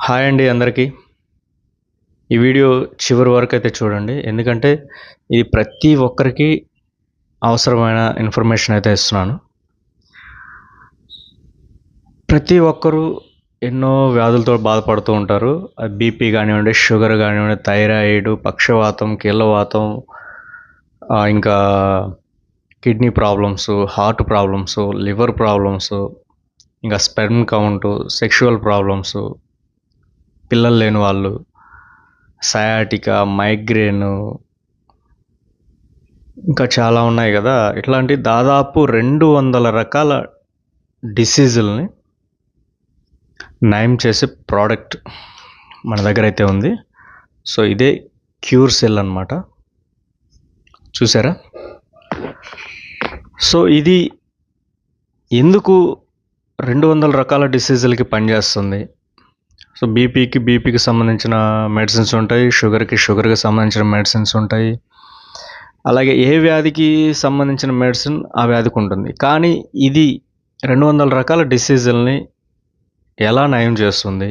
Hi అండి అందరికీ. ఈ వీడియో చివరి వరకు అయితే చూడండి. ఎందుకంటే ఇది ప్రతి ఒక్కరికి అవసరమైన ఇన్ఫర్మేషన్ అయితే ఇస్తున్నాను. ప్రతి ఒక్కరూ ఎన్నో వ్యాధులతో బాధపడుతూ ఉంటారు. బీపీ కానివ్వండి, షుగర్ కానివ్వండి, థైరాయిడ్, పక్షవాతం, కీళ్ళవాతం, ఇంకా kidney problems, heart problems, liver problems, ఇంకా స్పెర్మ్ కౌంటు, సెక్షువల్ ప్రాబ్లమ్స్, పిల్లలు లేని వాళ్ళు, సయాటికా, మైగ్రేను, ఇంకా చాలా ఉన్నాయి కదా. ఇట్లాంటి దాదాపు 200 రకాల డిసీజుల్ని నయం చేసే ప్రోడక్ట్ మన దగ్గర అయితే ఉంది. సో ఇదే క్యూర్ సెల్ అన్నమాట. చూసారా? సో ఇది ఎందుకు 200 రకాల డిసీజులకి పనిచేస్తుంది? సో బీపీకి సంబంధించిన మెడిసిన్స్ ఉంటాయి, షుగర్కి సంబంధించిన మెడిసిన్స్ ఉంటాయి. అలాగే ఏ వ్యాధికి సంబంధించిన మెడిసిన్ ఆ వ్యాధికి ఉంటుంది. కానీ ఇది 200 రకాల డిసీజుల్ని ఎలా నయం చేస్తుంది,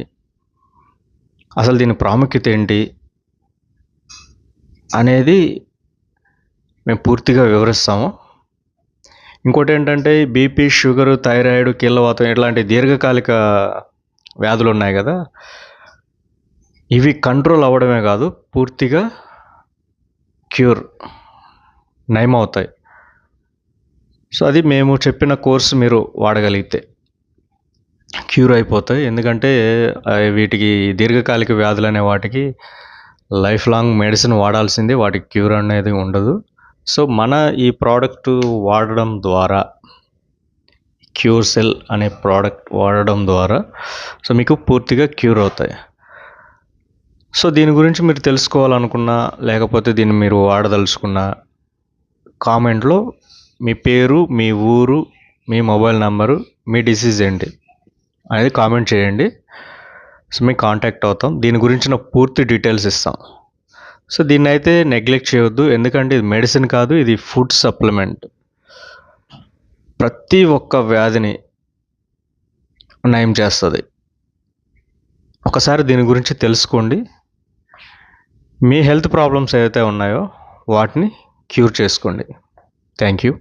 అసలు దీని ప్రాముఖ్యత ఏంటి అనేది మేము పూర్తిగా వివరిస్తాము. ఇంకోటి ఏంటంటే బీపీ, షుగర్, థైరాయిడ్, కీళ్ళవాతం ఇట్లాంటి దీర్ఘకాలిక వ్యాధులు ఉన్నాయి కదా, ఇవి కంట్రోల్ అవ్వడమే కాదు, పూర్తిగా క్యూర్ నయమవుతాయి. సో అది మేము చెప్పిన కోర్సు మీరు వాడగలిగితే క్యూర్ అయిపోతాయి. ఎందుకంటే వీటికి దీర్ఘకాలిక వ్యాధులు అనే వాటికి లైఫ్ లాంగ్ మెడిసిన్ వాడాల్సిందే, వాటికి క్యూర్ అనేది ఉండదు. సో మన ఈ ప్రోడక్ట్ వాడడం ద్వారా, క్యూర్ సెల్ అనే ప్రోడక్ట్ వాడడం ద్వారా సో మీకు పూర్తిగా క్యూర్ అవుతాయి. సో దీని గురించి మీరు తెలుసుకోవాలనుకున్నా, లేకపోతే దీన్ని మీరు వాడదలుచుకున్నా, కామెంట్లో మీ పేరు, మీ ఊరు, మీ మొబైల్ నెంబరు, మీ డిసీజ్ ఏంటి అనేది కామెంట్ చేయండి. సో మీకు కాంటాక్ట్ అవుతాం, దీని గురించిన పూర్తి డీటెయిల్స్ ఇస్తాం. సో దీన్ని అయితే నెగ్లెక్ట్ చేయొద్దు, ఎందుకంటే ఇది మెడిసిన్ కాదు, ఇది ఫుడ్ సప్లిమెంట్. ప్రతి ఒక్క వ్యాధిని నయం చేస్తుంది. ఒకసారి దీని గురించి తెలుసుకోండి. మీ హెల్త్ ప్రాబ్లమ్స్ ఏవైతే ఉన్నాయో వాటిని క్యూర్ చేసుకోండి. Thank you.